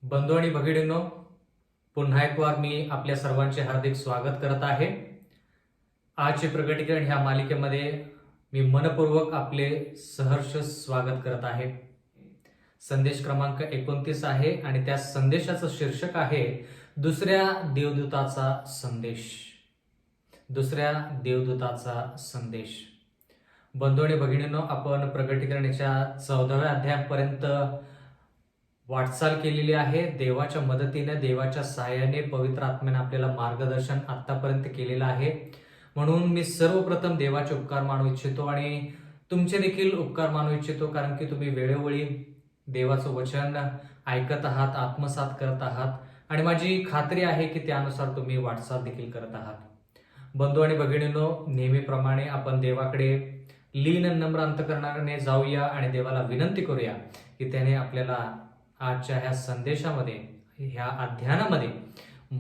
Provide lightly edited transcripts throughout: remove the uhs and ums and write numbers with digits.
बंधू आणि भगिनींनो, पुन्हा एक वार मी आपल्या सर्वांचे हार्दिक स्वागत करत आहे. आजचे प्रगटीकरण ह्या मालिकेमध्ये मी मनपूर्वक आपले सहर्ष स्वागत करत आहे. संदेश क्रमांक 29 आहे आणि त्या संदेशाचं शीर्षक आहे दुसऱ्या देवदूताचा संदेश. दुसऱ्या देवदूताचा संदेश. बंधू आणि भगिनींनो, आपण प्रगटीकरणाच्या 14व्या अध्यायापर्यंत वाटचाल केलेली आहे. देवाच्या मदतीने, देवाच्या सहाय्याने, पवित्र आत्म्याने आपल्याला मार्गदर्शन आतापर्यंत केलेलं आहे. म्हणून मी सर्वप्रथम देवाचे उपकार मानू इच्छितो आणि तुमचे देखील उपकार मानू इच्छितो, कारण की तुम्ही वेळोवेळी देवाचं वचन ऐकत आहात, आत्मसात करत आहात आणि माझी खात्री आहे की त्यानुसार तुम्ही वाटचाल देखील करत आहात. बंधू आणि भगिनींनो, नेहमीप्रमाणे आपण देवाकडे लीन नम्र अंतकरणाने जाऊया आणि देवाला विनंती करूया की त्याने आपल्याला आजच्या ह्या संदेशामध्ये, ह्या अध्ययनामध्ये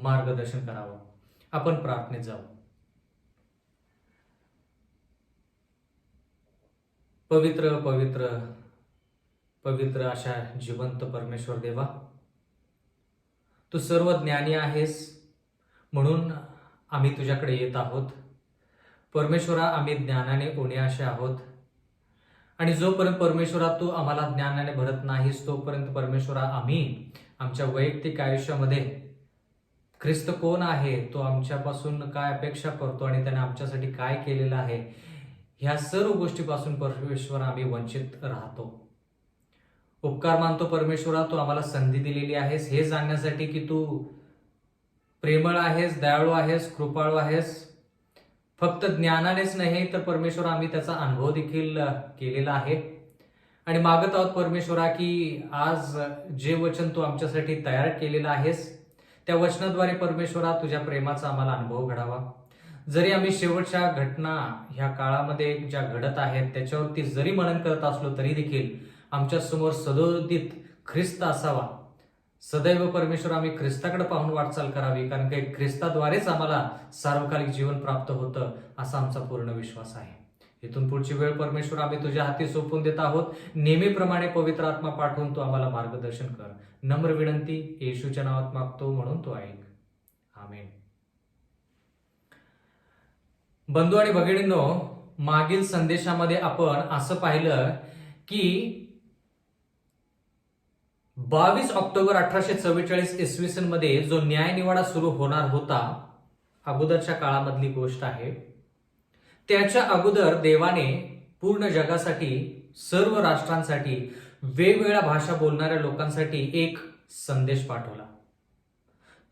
मार्गदर्शन करावं. आपण प्रार्थनेत जाऊ. पवित्र पवित्र पवित्र अशा जिवंत परमेश्वर देवा, तू सर्व ज्ञानी आहेस, म्हणून आम्ही तुझ्याकडे येत आहोत. परमेश्वरा, आम्ही ज्ञानाने उण्याशे आहोत आणि जोपर्यंत परमेश्वरा तू आम्हाला ज्ञानाने भरत नाहीस तोपर्यंत परमेश्वरा आम्ही आमच्या वैयक्तिक आयुष्यामध्ये ख्रिस्त कोण आहे, तो आमच्यापासून काय अपेक्षा करतो आणि त्याने आमच्यासाठी काय केलेलं आहे, ह्या सर्व गोष्टीपासून परमेश्वरा आम्ही वंचित राहतो. उपकार मानतो परमेश्वरा, तू आम्हाला संधी दिलेली आहेस हे जाणण्यासाठी की तू प्रेमळ आहेस, दयाळू आहेस, कृपाळू आहेस. फक्त ज्ञानानेच नाही तर परमेश्वरा आम्ही त्याचा अनुभव देखील केलेला आहे आणि मागत आहोत परमेश्वरा की आज जे वचन तू आमच्यासाठी तयार केलेलं आहेस त्या वचनाद्वारे परमेश्वरा तुझ्या प्रेमाचा आम्हाला अनुभव घडावा. जरी आम्ही शेवटच्या घटना ह्या काळामध्ये ज्या घडत आहेत त्याच्यावरती जरी मनन करत असलो तरी देखील आमच्या समोर सदोदित ख्रिस्त असावा. सदैव परमेश्वर आम्ही ख्रिस्ताकडे पाहून वाटचाल करावी, कारण की ख्रिस्ताद्वारेच आम्हाला सार्वकालिक जीवन प्राप्त होतं असा आमचा पूर्ण विश्वास आहे. इथून पुढची वेळ परमेश्वर आम्ही तुझ्या हाती सोपवून देत आहोत. नेहमीप्रमाणे पवित्र आत्मा पाठवून तू आम्हाला मार्गदर्शन कर. नम्र विनंती येशूच्या नावात मागतो, म्हणून तो ऐक. आमेन. बंधू आणि भगिनींनो, मागील संदेशामध्ये आपण असं पाहिलं की 22 ऑक्टोबर 1844 इसवी सन मध्ये जो न्यायनिवाडा सुरू होणार होता, अगोदरच्या काळामधली गोष्ट आहे. त्याच्या अगोदर देवाने पूर्ण जगासाठी, सर्व राष्ट्रांसाठी, वेगवेगळ्या भाषा बोलणाऱ्या लोकांसाठी एक संदेश पाठवला.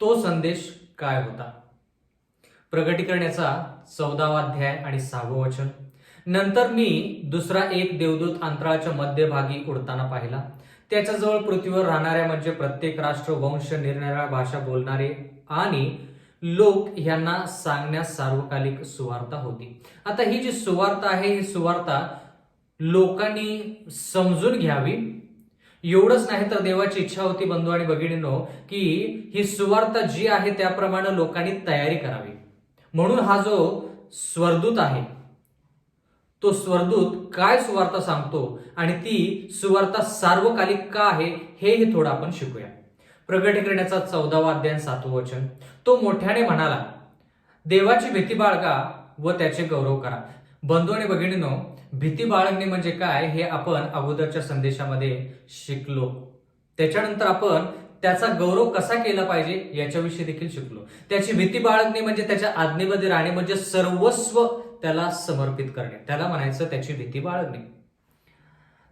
तो संदेश काय होता? प्रगटीकरणाचा 14वा अध्याय आणि 6वं वचन. नंतर मी दुसरा एक देवदूत अंतराळाच्या मध्यभागी उडताना पाहिला. त्याच्याजवळ पृथ्वीवर राहणाऱ्या म्हणजे प्रत्येक राष्ट्र, वंश, निरनिराळ्या भाषा बोलणारे आणि लोक यांना सांगण्यास सार्वकालिक सुवार्ता होती. आता ही जी सुवार्ता आहे, ही सुवार्ता लोकांनी समजून घ्यावी. एवढंच नाही तर देवाची इच्छा होती बंधू आणि भगिनींनो की ही सुवार्ता जी आहे त्याप्रमाणे लोकांनी तयारी करावी. म्हणून हा जो स्वर्गदूत आहे, तो स्वर्गदूत काय सुवार्ता सांगतो आणि ती सुवार्ता सार्वकालिक का आहे हेही थोडं आपण शिकूया. प्रगटीकरणाचा 14वा अध्याय 7वं वचन. तो मोठ्याने म्हणाला, देवाची भीती बाळगा व त्याचे गौरव करा. बंधू आणि भगिनींनो, भीती बाळगणे म्हणजे काय हे आपण अगोदरच्या संदेशामध्ये शिकलो. त्याच्यानंतर आपण त्याचा गौरव कसा केला पाहिजे याच्याविषयी देखील शिकलो. त्याची भीती बाळगणे म्हणजे त्याच्या आज्ञेमध्ये राहणे, म्हणजे सर्वस्व त्याला समर्पित करणे, त्याला म्हणायचं त्याची भीती बाळगणे.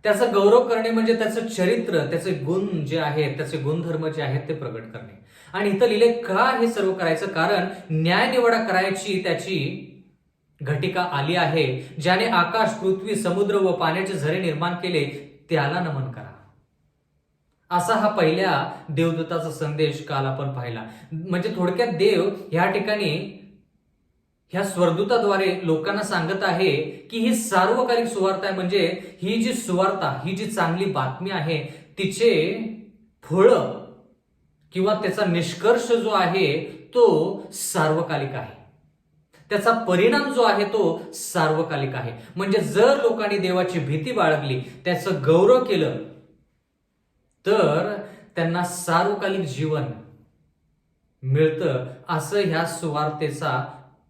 त्याचा गौरव करणे म्हणजे त्याचं चरित्र, त्याचे गुण जे आहेत, त्याचे गुणधर्म जे आहेत ते प्रगट करणे. आणि इथं लिहिले का हे सर्व करायचं? कारण न्यायनिवाडा करायची त्याची घटिका आली आहे. ज्याने आकाश, पृथ्वी, समुद्र व पाण्याचे झरे निर्माण केले त्याला नमन करा. असा हा पहिल्या देवदूताचा संदेश काल आपण पाहिला. म्हणजे थोडक्यात देव ह्या ठिकाणी ह्या स्वर्गदूताद्वारे लोकांना सांगत आहे की ही सार्वकालिक सुवार्ता आहे. म्हणजे ही जी सुवार्ता, ही जी चांगली बातमी आहे तिचे फळ किंवा त्याचा निष्कर्ष जो आहे तो सार्वकालिक आहे. त्याचा परिणाम जो आहे तो सार्वकालिक आहे. म्हणजे जर लोकांनी देवाची भीती बाळगली, त्याचं गौरव केलं, तर त्यांना सार्वकालिक जीवन मिळतं, असं ह्या सुवार्तेचा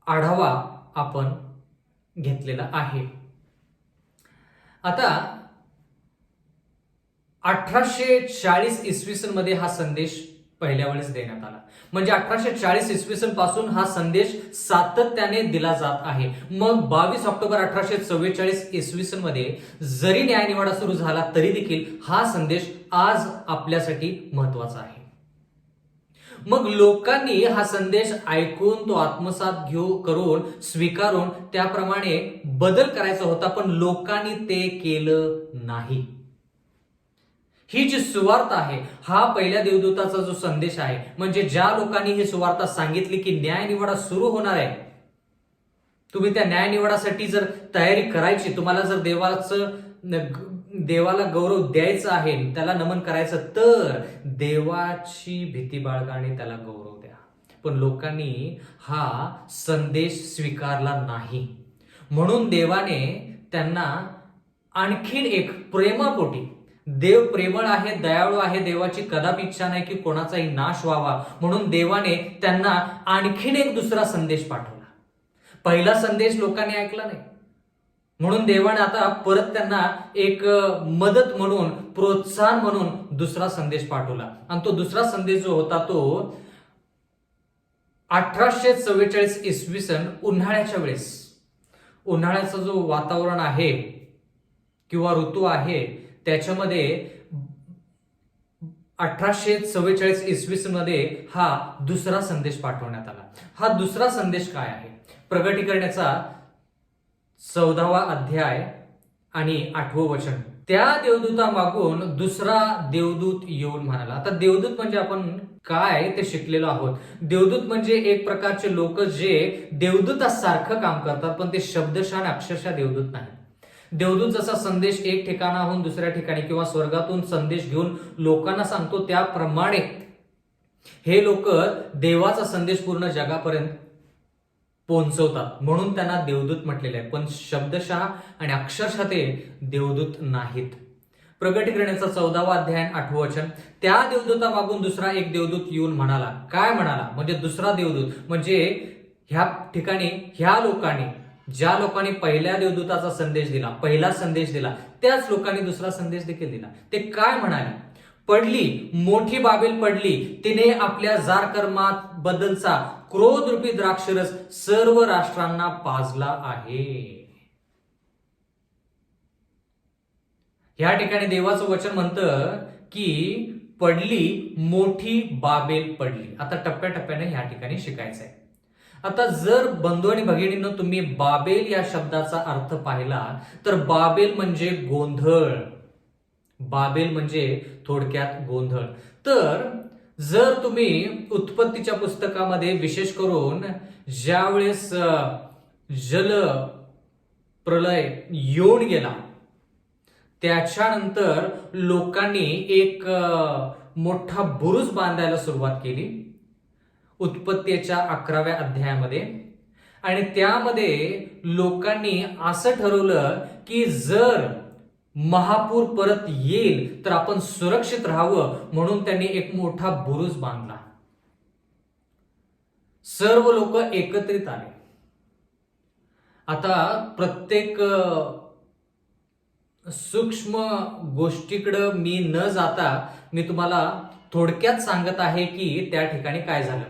आढावा आपण घेतलेला आहे. आता 1840 इसवी सन मध्ये हा संदेश पहिल्या वेळेस देण्यात आला. म्हणजे 1840 इसवी सन पासून हा संदेश सातत्याने दिला जात आहे. मग 22 ऑक्टोबर 1844 इसवी सन मध्ये जरी न्यायनिवाडा सुरू झाला तरी देखील हा संदेश आज आपल्यासाठी महत्वाचा आहे. मग लोकांनी हा संदेश ऐकून तो आत्मसात करून स्वीकारून त्याप्रमाणे बदल करायचा होता, पण लोकांनी ते केलं नाही. ही जी सुवार्थ आहे, हा पहिल्या देवदूताचा जो संदेश आहे, म्हणजे ज्या लोकांनी ही सुवार्ता सांगितली की न्यायनिवाडा सुरू होणार आहे, तुम्ही त्या न्यायनिवाडासाठी जर तयारी करायची, तुम्हाला जर देवाला गौरव द्यायचा आहे, त्याला नमन करायचं, तर देवाची भीती बाळगा आणि त्याला गौरव द्या. पण लोकांनी हा संदेश स्वीकारला नाही. म्हणून देवाने त्यांना आणखीन एक प्रेमापोटी, देव प्रेमळ आहे, दयाळू आहे, देवाची कदापि इच्छा नाही की कोणाचाही नाश व्हावा, म्हणून देवाने त्यांना आणखीन एक दुसरा संदेश पाठवला. पहिला संदेश लोकांनी ऐकला नाही, म्हणून देवाने आता परत त्यांना एक मदत म्हणून, प्रोत्साहन म्हणून दुसरा संदेश पाठवला. आणि तो दुसरा संदेश जो होता तो 1844 इसवी सन उन्हाळ्याच्या वेळेस, उन्हाळ्याचं जो वातावरण आहे किंवा ऋतू आहे, त्याच्यामध्ये 1844 इसवी सन मध्ये हा दुसरा संदेश पाठवण्यात आला. हा दुसरा संदेश काय आहे? प्रगटीकरणाचा 14वा अध्याय आणि 8वं वचन. त्या देवदूतामागून दुसरा देवदूत येऊन म्हणाला. आता देवदूत म्हणजे आपण काय ते शिकलेलो आहोत. देवदूत म्हणजे एक प्रकारचे लोक जे देवदूतासारखं काम करतात, पण ते शब्दशः आणि अक्षरशः देवदूत नाही. देवदूत जसा संदेश एक ठिकाणाहून दुसऱ्या ठिकाणी किंवा स्वर्गातून संदेश घेऊन लोकांना सांगतो, त्याप्रमाणे हे लोक देवाचा संदेश पूर्ण जगापर्यंत पोहोचवतात, म्हणून त्यांना देवदूत म्हटलेले आहे. पण शब्दशः आणि अक्षरशः ते देवदूत नाहीत. प्रगटीकरणाचा 14वा अध्याय 8वं वचन. त्या देवदूतामागून दुसरा एक देवदूत येऊन म्हणाला. काय म्हणाला? म्हणजे दुसरा देवदूत म्हणजे ह्या ठिकाणी ह्या लोकांनी, ज्या लोकांनी पहिल्या देवदूताचा संदेश दिला, पहिला संदेश दिला, त्याच लोकांनी दुसरा संदेश देखील दिला. ते काय म्हणाले? पडली, मोठी बाबेल पडली, तिने आपल्या जार कर्मात बद्दलचा क्रोधरूपी द्राक्षरस सर्व राष्ट्रांना पाजला आहे. या ठिकाणी देवाचं वचन म्हणतं की पडली, मोठी बाबेल पडली. आता टप्प्याटप्प्याने ह्या ठिकाणी शिकायचंय. आता जर बंधू आणि भगिनींनो तुम्ही बाबेल या शब्दाचा अर्थ पाहिला तर बाबेल म्हणजे गोंधळ. बाबेल म्हणजे थोडक्यात गोंधळ. तर जर तुम्ही उत्पत्तीच्या पुस्तकामध्ये विशेष करून ज्यावेळेस जल प्रलय येऊन गेला, त्याच्यानंतर लोकांनी एक मोठा बुरुज बांधायला सुरुवात केली उत्पत्तीच्या 11व्या अध्यायामध्ये. आणि त्यामध्ये लोकांनी असं ठरवलं की जर महापूर परत येईल तर आपण सुरक्षित राहावं, म्हणून त्यांनी एक मोठा बुरुज बांधला. सर्व लोक एकत्रित आले. आता प्रत्येक सूक्ष्म गोष्टीकडे मी न जाता मी तुम्हाला थोडक्यात सांगत आहे की त्या ठिकाणी काय झालं.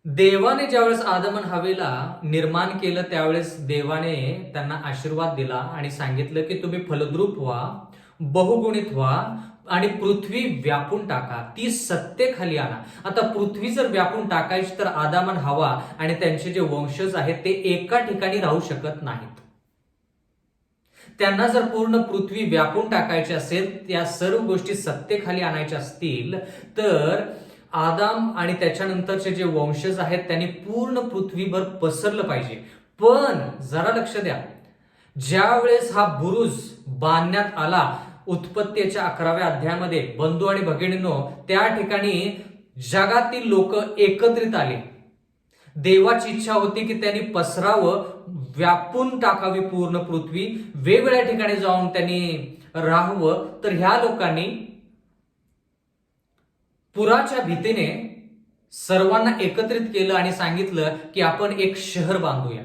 देवाने ज्यावेळेस आदम आणि हवेला निर्माण केलं त्यावेळेस देवाने त्यांना आशीर्वाद दिला आणि सांगितलं की तुम्ही फलद्रूप व्हा, बहुगुणित व्हा आणि पृथ्वी व्यापून टाका, ती सत्तेखाली आणा. आता पृथ्वी जर व्यापून टाकायची तर आदम आणि हवा आणि त्यांचे जे वंशज आहेत ते एका ठिकाणी राहू शकत नाहीत. त्यांना जर पूर्ण पृथ्वी व्यापून टाकायची असेल, त्या सर्व गोष्टी सत्तेखाली आणायच्या असतील, तर आदाम आणि त्याच्यानंतरचे जे वंशज आहेत त्यांनी पूर्ण पृथ्वीभर पसरलं पाहिजे. पण जरा लक्ष द्या, ज्या वेळेस हा बुरुज बांधण्यात आला उत्पत्तीच्या 11व्या अध्यायामध्ये, बंधू आणि भगिनींनो, त्या ठिकाणी जगातील लोक एकत्रित आले. देवाची इच्छा होती की त्यांनी पसरावं, व्यापून टाकावी पूर्ण पृथ्वी, वेगवेगळ्या ठिकाणी जाऊन त्यांनी राहावं. तर ह्या लोकांनी पुराच्या भीतीने सर्वांना एकत्रित केलं आणि सांगितलं की आपण एक शहर बांधूया.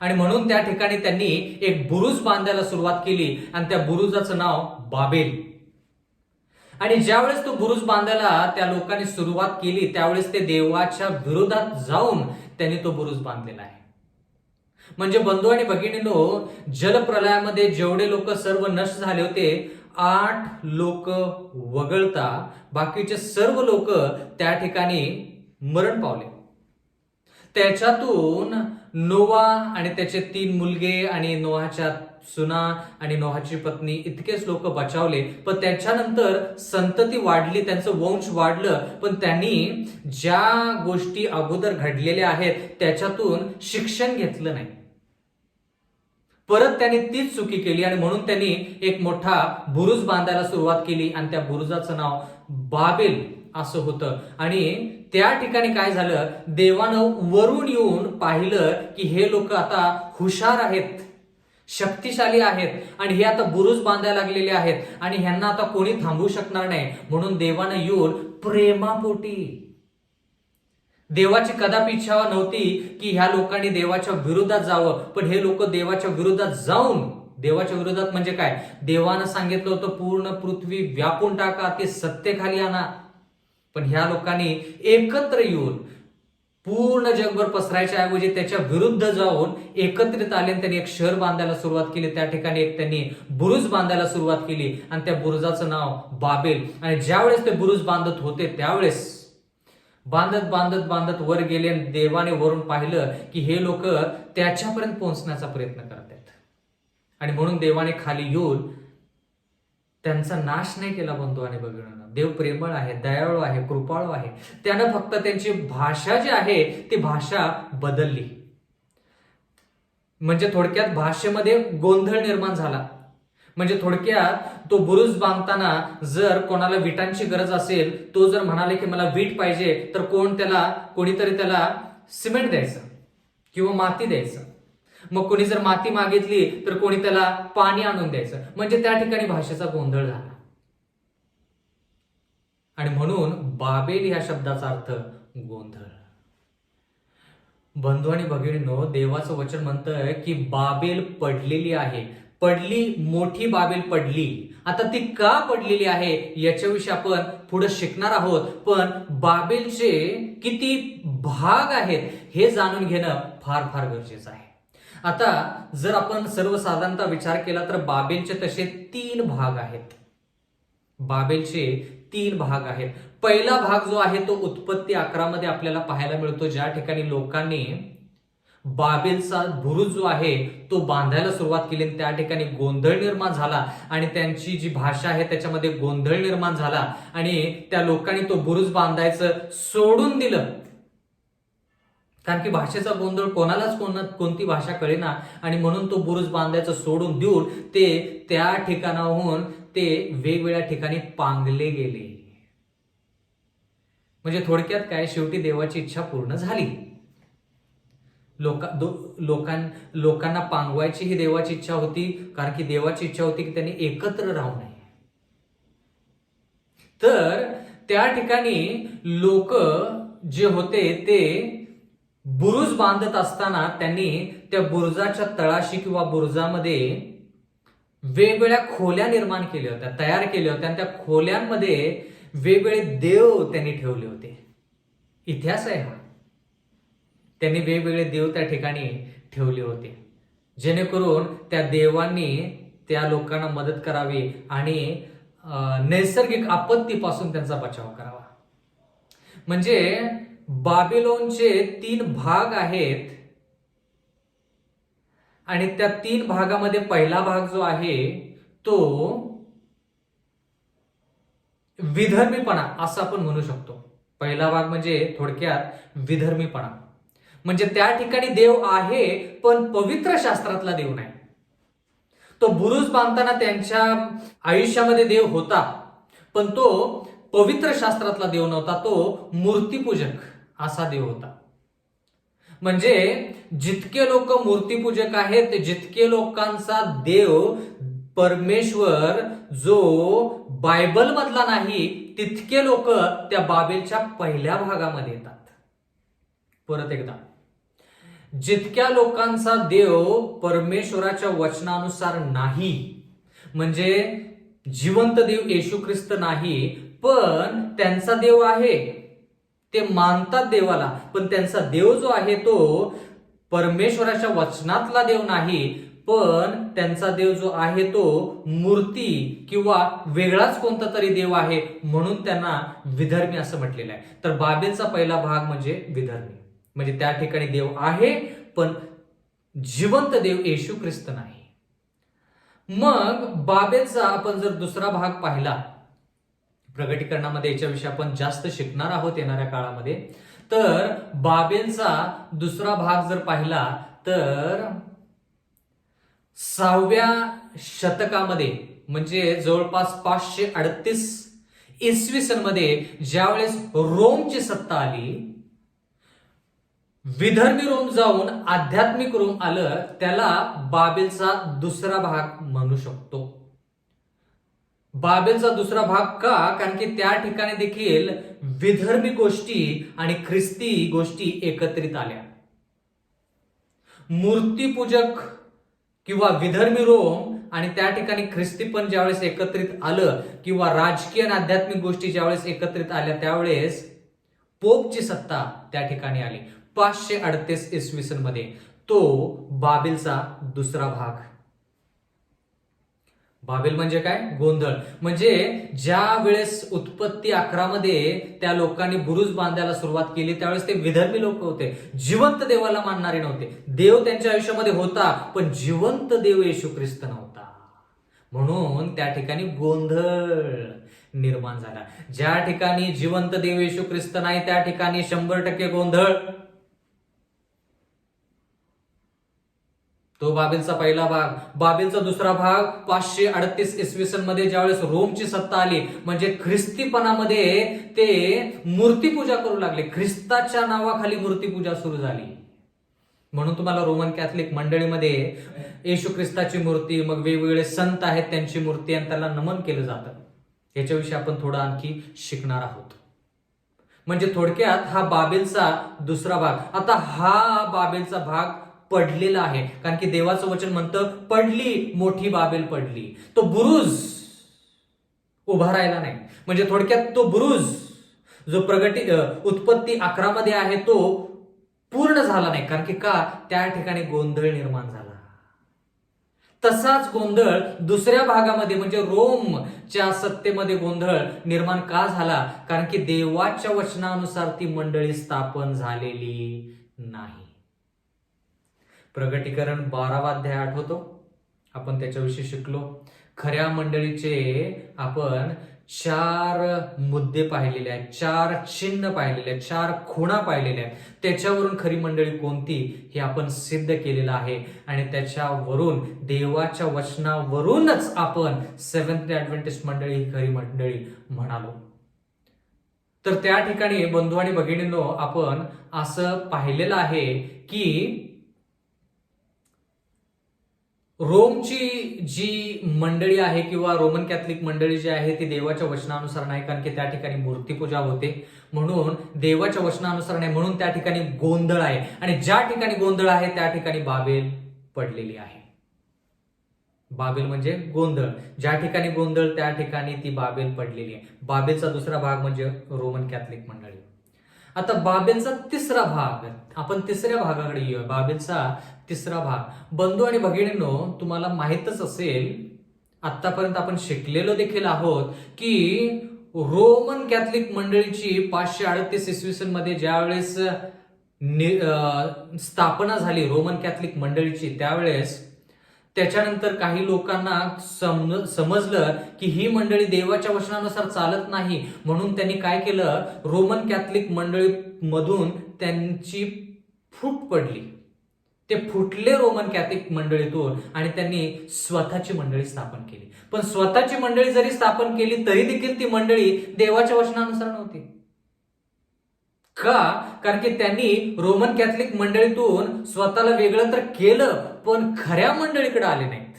आणि म्हणून त्या ठिकाणी त्यांनी एक बुरुज बांधायला सुरुवात केली आणि त्या बुरुजाचं नाव बाबेल. आणि ज्यावेळेस तो बुरुज बांधायला त्या लोकांनी सुरुवात केली त्यावेळेस ते देवाच्या विरोधात जाऊन त्यांनी तो बुरुज बांधलेला आहे. म्हणजे बंधू आणि भगिनींनो, जलप्रलयामध्ये जेवढे लोक सर्व नष्ट झाले होते, 8 लोक वगळता बाकीचे सर्व लोक त्या ठिकाणी मरण पावले. त्याच्यातून नोवा आणि त्याचे 3 मुलगे आणि नोहाच्या सुना आणि नोहाची पत्नी इतकेच लोक बचावले. पण त्याच्यानंतर संतती वाढली, त्यांचं वंश वाढलं, पण त्यांनी ज्या गोष्टी अगोदर घडलेल्या आहेत त्याच्यातून शिक्षण घेतलं नाही. परत त्यांनी तीच चुकी केली आणि म्हणून त्यांनी एक मोठा बुरुज बांधायला सुरुवात केली आणि त्या बुरुजाचं नाव बाबेल असं होतं. आणि त्या ठिकाणी काय झालं, देवानं वरून येऊन पाहिलं की हे लोक आता हुशार आहेत, शक्तिशाली आहेत आणि हे आता बुरुज बांधायला लागलेले आहेत आणि ह्यांना आता कोणी थांबवू शकणार नाही. म्हणून देवानं येऊन प्रेमापोटी, देवाची कदापि इच्छा नव्हती की ह्या लोकांनी देवाच्या विरोधात जावं, पण हे लोक देवाच्या विरोधात जाऊन, देवाच्या विरोधात म्हणजे काय, देवानं सांगितलं होतं पूर्ण पृथ्वी व्यापून टाका, ते सत्य खाली आणा. पण ह्या लोकांनी एकत्र येऊन पूर्ण जगभर पसरायच्या ऐवजी त्याच्या विरुद्ध जाऊन एकत्रित आले आणि त्यांनी एक शहर बांधायला सुरुवात केली. त्या ठिकाणी एक त्यांनी बुरुज बांधायला सुरुवात केली आणि त्या बुरुजाचं नाव बाबेल. आणि ज्यावेळेस ते बुरुज बांधत होते त्यावेळेस बांधत बांधत बांधत वर गेले आणि देवाने वरून पाहिलं की हे लोक त्याच्यापर्यंत पोहोचण्याचा प्रयत्न करत आहेत. आणि म्हणून देवाने खाली येऊन त्यांचा नाश नाही केला. बंधू आणि भगिनींनो, देव प्रेमळ आहे, दयाळू आहे, कृपाळू आहे. त्यानं फक्त त्यांची भाषा जी आहे ती भाषा बदलली. म्हणजे थोडक्यात भाषेमध्ये गोंधळ निर्माण झाला. म्हणजे थोडक्यात तो बुरुज बांधताना जर कोणाला विटांची गरज असेल, तो जर म्हणाले की मला वीट पाहिजे, तर कोणीतरी त्याला सिमेंट द्यायचं किंवा माती द्यायचं. मग कोणी जर माती मागितली तर कोणी त्याला पाणी आणून द्यायचं. म्हणजे त्या ठिकाणी भाषेचा गोंधळ झाला. आणि म्हणून बाबेल या शब्दाचा अर्थ गोंधळ. बंधू आणि भगिनींनो, देवाचं वचन म्हणतंय की बाबेल पडलेली आहे, पडली, मोठी बाबेल पडली. आता ती का पडलेली आहे याच्याविषयी आपण पुढे शिकणार आहोत. पण बाबेलचे किती भाग आहेत हे जाणून घेणं फार फार गरजेचं आहे. आता जर आपण सर्वसाधारणतः विचार केला तर बाबेलचे तसे 3 भाग आहेत. बाबेलचे 3 भाग आहेत. पहिला भाग जो आहे तो उत्पत्ती 11 मध्ये आपल्याला पाहायला मिळतो, ज्या ठिकाणी लोकांनी बाबेलचा बुरुज जो आहे तो बांधायला सुरुवात केली. त्या ठिकाणी गोंधळ निर्माण झाला आणि त्यांची जी भाषा आहे त्याच्यामध्ये गोंधळ निर्माण झाला आणि त्या लोकांनी तो बुरुज बांधायचं सोडून दिलं. कारण की भाषेचा गोंधळ कोणालाच कोणती भाषा कळेना आणि म्हणून तो बुरुज बांधायचं सोडून देऊन ते त्या ठिकाणाहून ते वेगवेगळ्या ठिकाणी पांगले गेले. म्हणजे थोडक्यात काय, शेवटी देवाची इच्छा पूर्ण झाली. लोकांना पांगवायची ही देवाची इच्छा होती, कारण की देवाची इच्छा होती की त्यांनी एकत्र राहू नये. तर त्या ठिकाणी लोक जे होते ते बुरुज बांधत असताना त्यांनी त्या बुरुजाच्या तळाशी किंवा बुरुजामध्ये वेगवेगळ्या खोल्या निर्माण केल्या होत्या, तयार केल्या होत्या आणि त्या खोल्यांमध्ये वेगवेगळे देव त्यांनी ठेवले होते. इतिहास आहे हा. त्यांनी वेगवेगळे देव त्या ठिकाणी ठेवले होते जेणेकरून त्या देवांनी त्या लोकांना मदत करावी आणि नैसर्गिक आपत्तीपासून त्यांचा बचाव करावा. म्हणजे बाबिलोनचे 3 भाग आहेत आणि त्या 3 भागामध्ये पहिला भाग जो आहे तो विधर्मीपणा असं आपण म्हणू शकतो. पहिला भाग म्हणजे थोडक्यात विधर्मीपणा. म्हणजे त्या ठिकाणी देव आहे पण पवित्र शास्त्रातला देव नाही. तो बुरुज बांधताना त्यांच्या आयुष्यामध्ये देव होता पण तो पवित्र शास्त्रातला देव नव्हता, तो मूर्तीपूजक असा देव होता. म्हणजे जितके लोक मूर्तीपूजक आहेत जितके लोकांचा देव परमेश्वर जो बायबल मधला नाही तितके लोक त्या बाबेलच्या पहिल्या भागामध्ये येतात. परत एकदा, जितक्या लोकांचा देव परमेश्वराच्या वचनानुसार नाही, म्हणजे जिवंत देव येशू ख्रिस्त नाही, पण त्यांचा देव आहे, ते मानतात देवाला, पण त्यांचा देव जो आहे तो परमेश्वराच्या वचनातला देव नाही, पण त्यांचा देव जो आहे तो मूर्ती किंवा वेगळाच कोणता तरी देव आहे, म्हणून त्यांना विधर्मी असं म्हटलेलं आहे. तर बाबेलचा पहिला भाग म्हणजे विधर्मी, म्हणजे त्या ठिकाणी देव आहे पण जिवंत देव येशू ख्रिस्त नाही. मग बाबेलचा आपण जर दुसरा भाग पाहिला, प्रगटीकरणामध्ये याच्याविषयी आपण जास्त शिकणार आहोत येणाऱ्या काळामध्ये, तर बाबेलचा दुसरा भाग जर पाहिला तर 6व्या शतकामध्ये, म्हणजे जवळपास 538 इसवी सन मध्ये ज्यावेळेस रोमची सत्ता आली, विधर्मी रोम जाऊन आध्यात्मिक रोम आलं, त्याला बाबेलचा दुसरा भाग म्हणू शकतो. बाबेलचा दुसरा भाग का? कारण की त्या ठिकाणी देखील विधर्मी गोष्टी आणि ख्रिस्ती गोष्टी एकत्रित आल्या. मूर्तीपूजक किंवा विधर्मी रोम आणि त्या ठिकाणी ख्रिस्ती पण ज्यावेळेस एकत्रित आलं, किंवा राजकीय आणि आध्यात्मिक गोष्टी ज्यावेळेस एकत्रित आल्या, त्यावेळेस पोपची सत्ता त्या ठिकाणी आली 538 इसवी सन मध्ये. तो बाबेलचा दुसरा भाग. बाबेल म्हणजे काय? गोंधळ. म्हणजे ज्या वेळेस उत्पत्ती 11 मध्ये त्या लोकांनी बुरुज बांधायला सुरुवात केली, त्यावेळेस ते विधर्मी लोक होते, जिवंत देवाला मानणारे नव्हते. देव त्यांच्या आयुष्यामध्ये होता, पण जिवंत देव येशू ख्रिस्त नव्हता, म्हणून त्या ठिकाणी गोंधळ निर्माण झाला. ज्या ठिकाणी जिवंत देव येशू ख्रिस्त नाही, त्या ठिकाणी 100% गोंधळ. तो बाबेलचा पहिला भाग. बाबेलचा दुसरा भाग 538 इसवी सन मध्ये ज्यावेळेस रोमची सत्ता आली, म्हणजे ख्रिस्तीपणामध्ये ते मूर्तीपूजा करू लागले, ख्रिस्ताच्या नावाखाली मूर्तीपूजा सुरू झाली. म्हणून तुम्हाला रोमन कॅथलिक मंडळीमध्ये येशू ख्रिस्ताची मूर्ती, मग वेगवेगळे संत आहेत त्यांची मूर्ती, आणि त्याला नमन केलं जातं. याच्याविषयी आपण थोडं आणखी शिकणार आहोत. म्हणजे थोडक्यात हा बाबेलचा दुसरा भाग. आता हा बाबेलचा भाग पडलेला आहे, कारण की देवाचं वचन म्हणतं पडली मोठी बाबेल पडली. तो बुरुज उभा राहिला नाही. म्हणजे थोडक्यात तो बुरुज जो उत्पत्ती 11 मध्ये आहे तो पूर्ण झाला नाही. कारण की का? त्या ठिकाणी गोंधळ निर्माण झाला. तसाच गोंधळ दुसऱ्या भागामध्ये म्हणजे रोमच्या सत्तेमध्ये गोंधळ निर्माण का झाला? कारण की देवाच्या वचनानुसार ती मंडळी स्थापन झालेली नाही. प्रगटीकरण 12वा अध्याय आठवतो, आपण त्याच्याविषयी शिकलो. खऱ्या मंडळीचे आपण 4 मुद्दे पाहिलेले आहेत, 4 चिन्ह पाहिलेले आहेत, 4 खुणा पाहिलेल्या आहेत. त्याच्यावरून खरी मंडळी कोणती हे आपण सिद्ध केलेलं आहे, आणि त्याच्यावरून देवाच्या वचनावरूनच आपण सेव्हन्थ डे ऍडव्हेंटिस्ट मंडळी ही खरी मंडळी म्हणालो. तर त्या ठिकाणी बंधू आणि भगिनींनो, आपण असं पाहिलेलं आहे की रोमची जी मंडळी आहे किंवा रोमन कॅथलिक मंडळी जी आहे ती देवाच्या वचनानुसार नाही, कारण की त्या ठिकाणी मूर्तीपूजा होते, म्हणून देवाच्या वचनानुसार नाही, म्हणून त्या ठिकाणी गोंधळ आहे. आणि ज्या ठिकाणी गोंधळ आहे त्या ठिकाणी बाबेल पडलेली आहे. बाबेल म्हणजे गोंधळ. ज्या ठिकाणी गोंधळ त्या ठिकाणी ती बाबेल पडलेली आहे. बाबेलचा दुसरा भाग म्हणजे रोमन कॅथलिक मंडळी. आता बाबेलचा तिसरा भाग, आपण तिसऱ्या भागाकडे येऊया. बाबेलचा तिसरा भाग. बंधू आणि भगिनींनो, तुम्हाला माहितच असेल, आतापर्यंत आपण शिकलेलो देखील आहोत की रोमन कॅथलिक मंडळीची 538 इसवी सन मध्ये ज्यावेळेस स्थापना झाली रोमन कॅथलिक मंडळीची, त्यावेळेस त्याच्यानंतर काही लोकांना समजलं की ही मंडळी देवाच्या वचनानुसार चालत नाही, म्हणून त्यांनी काय केलं, रोमन कॅथलिक मंडळी मधून त्यांची फूट पडली. ते फुटले रोमन कॅथलिक मंडळीतून आणि त्यांनी स्वतःची मंडळी स्थापन केली. पण स्वतःची मंडळी जरी स्थापन केली तरी देखील ती मंडळी देवाच्या वचनानुसार नव्हती. का? कारण की त्यांनी रोमन कॅथलिक मंडळीतून स्वतःला वेगळं तर केलं, पण खऱ्या मंडळीकडे आले नाहीत.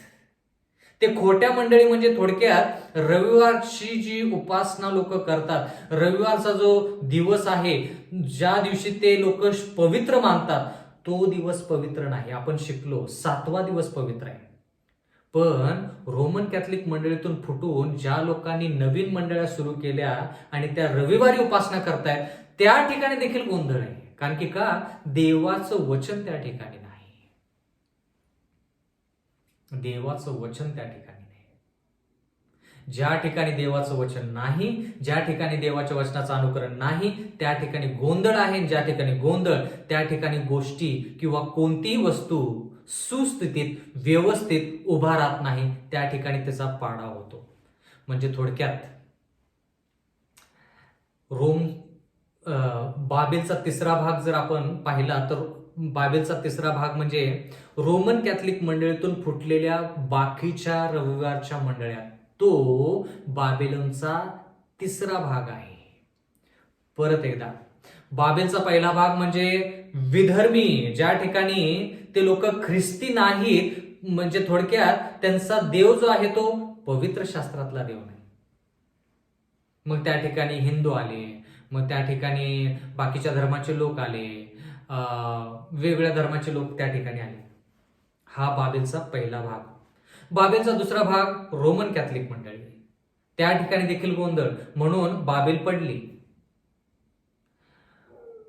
ते खोट्या मंडळी म्हणजे थोडक्यात रविवारची जी उपासना लोक करतात, रविवारचा जो दिवस आहे, ज्या दिवशी ते लोक पवित्र मानतात, तो दिवस पवित्र नाही. आपण शिकलो 7वा दिवस पवित्र आहे. पण रोमन कॅथलिक मंडळीतून फुटून ज्या लोकांनी नवीन मंडळ्या सुरू केल्या आणि त्या रविवारी उपासना करतायत, त्या ठिकाणी देखील गोंधळ आहे. कारण की का? देवाचं वचन त्या ठिकाणी नाही. देवाचं वचन त्या ठिकाणी नाही. ज्या ठिकाणी देवाचं वचन नाही, ज्या ठिकाणी देवाच्या वचनाचं अनुकरण नाही, त्या ठिकाणी गोंधळ आहे. ज्या ठिकाणी गोंधळ, त्या ठिकाणी गोष्टी किंवा कोणतीही वस्तू सुस्थितीत व्यवस्थित उभा राहत नाही, त्या ठिकाणी त्याचा पाडा होतो. म्हणजे थोडक्यात बाबेलचा तिसरा भाग जर आपण पाहिला तर बाबेलचा तिसरा भाग म्हणजे रोमन कॅथलिक मंडळीतून फुटलेल्या बाकीच्या रविवारच्या मंडळ्या, तो बाबेलोनचा तिसरा भाग आहे. परत एकदा, बाबेलचा पहिला भाग म्हणजे विधर्मी, ज्या ठिकाणी ते लोक ख्रिस्ती नाहीत, म्हणजे थोडक्यात त्यांचा देव जो आहे तो पवित्र शास्त्रातला देव नाही. मग त्या ठिकाणी हिंदू आले, मग त्या ठिकाणी बाकीच्या धर्माचे लोक आले, वेगवेगळ्या धर्माचे लोक त्या ठिकाणी आले. हा बाबेलचा पहिला भाग. बाबेलचा दुसरा भाग रोमन कॅथलिक मंडळी, त्या ठिकाणी देखील गोंधळ, म्हणून बाबेल पडली.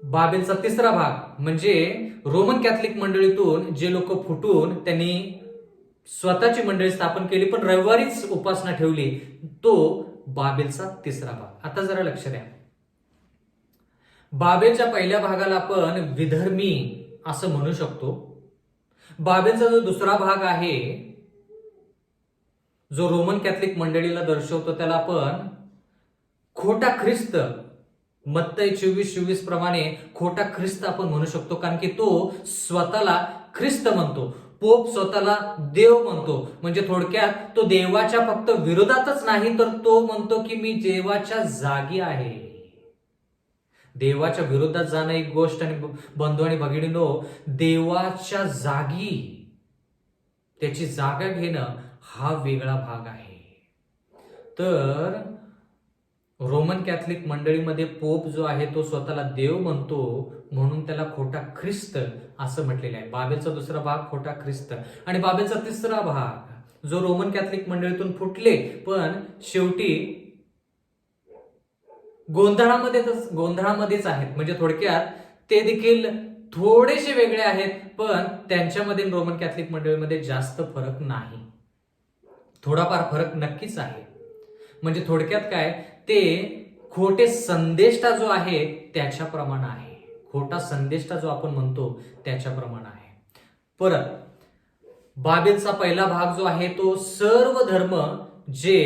बाबेलचा तिसरा भाग म्हणजे रोमन कॅथलिक मंडळीतून जे लोक फुटून त्यांनी स्वतःची मंडळी स्थापन केली पण रविवारीच उपासना ठेवली, तो बाबेलचा तिसरा भाग. आता जरा लक्ष द्या. बाबेलच्या पहिल्या भागाला आपण विधर्मी असं म्हणू शकतो. बाबेलचा जो दुसरा भाग आहे, जो रोमन कॅथलिक मंडळीला दर्शवतो, त्याला आपण खोटा ख्रिस्त, मत्तई 24:24 प्रमाणे खोटा ख्रिस्त आपण म्हणू शकतो. कारण की तो स्वतःला ख्रिस्त म्हणतो, पोप स्वतःला देव म्हणतो. म्हणजे थोडक्यात तो देवाच्या फक्त विरोधातच नाही, तर तो म्हणतो की मी देवाच्या जागी आहे. देवाच्या विरोधात जाणं एक गोष्ट, आणि बंधू आणि भगिनींनो, देवाच्या जागी त्याची जागा घेणं हा वेगळा भाग आहे. तर रोमन कॅथलिक मंडळीमध्ये पोप जो आहे तो स्वतःला देव म्हणतो, म्हणून त्याला खोटा ख्रिस्त असं म्हटलेलं आहे. बाबेलचा दुसरा भाग खोटा ख्रिस्त, आणि बाबेलचा तिसरा भाग जो रोमन कॅथलिक मंडळीतून फुटले पण शेवटी गोंधळामध्येच आहेत. म्हणजे थोडक्यात ते देखील थोडेसे वेगळे आहेत, पण त्यांच्यामध्ये रोमन कॅथलिक मंडळीमध्ये जास्त फरक नाही. थोडाफार फरक नक्कीच आहे. म्हणजे थोडक्यात काय, ते खोटे संदेष्टा जो आहे त्याच्याप्रमाणे आहे. खोटा संदेष्टा जो आपण म्हणतो त्याच्याप्रमाणे आहे. परत बाबेलचा पहिला भाग जो आहे तो सर्व धर्म जे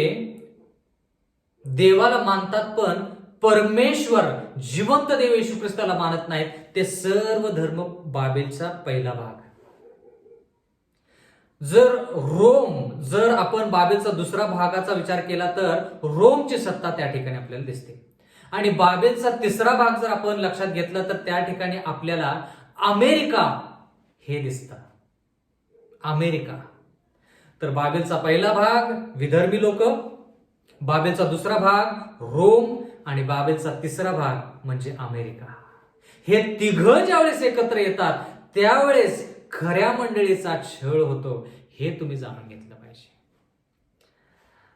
देवाला मानतात पण परमेश्वर जिवंत देव येशू ख्रिस्ताला मानत नाहीत, ते सर्व धर्म बाबेलचा पहिला भाग. जर आपण बाबेलचा दुसरा भागाचा विचार केला तर रोमची सत्ता त्या ठिकाणी आपल्याला दिसते. आणि बाबेलचा तिसरा भाग जर आपण लक्षात घेतला तर त्या ठिकाणी आपल्याला अमेरिका हे दिसतं. अमेरिका. तर बाबेलचा पहिला भाग विधर्मी लोक, बाबेलचा दुसरा भाग रोम, आणि बाबेलचा तिसरा भाग म्हणजे अमेरिका. हे तिघं ज्यावेळेस एकत्र येतात त्यावेळेस खऱ्या मंडळीचा छळ होतो, हे तुम्ही जाणून घेतलं पाहिजे.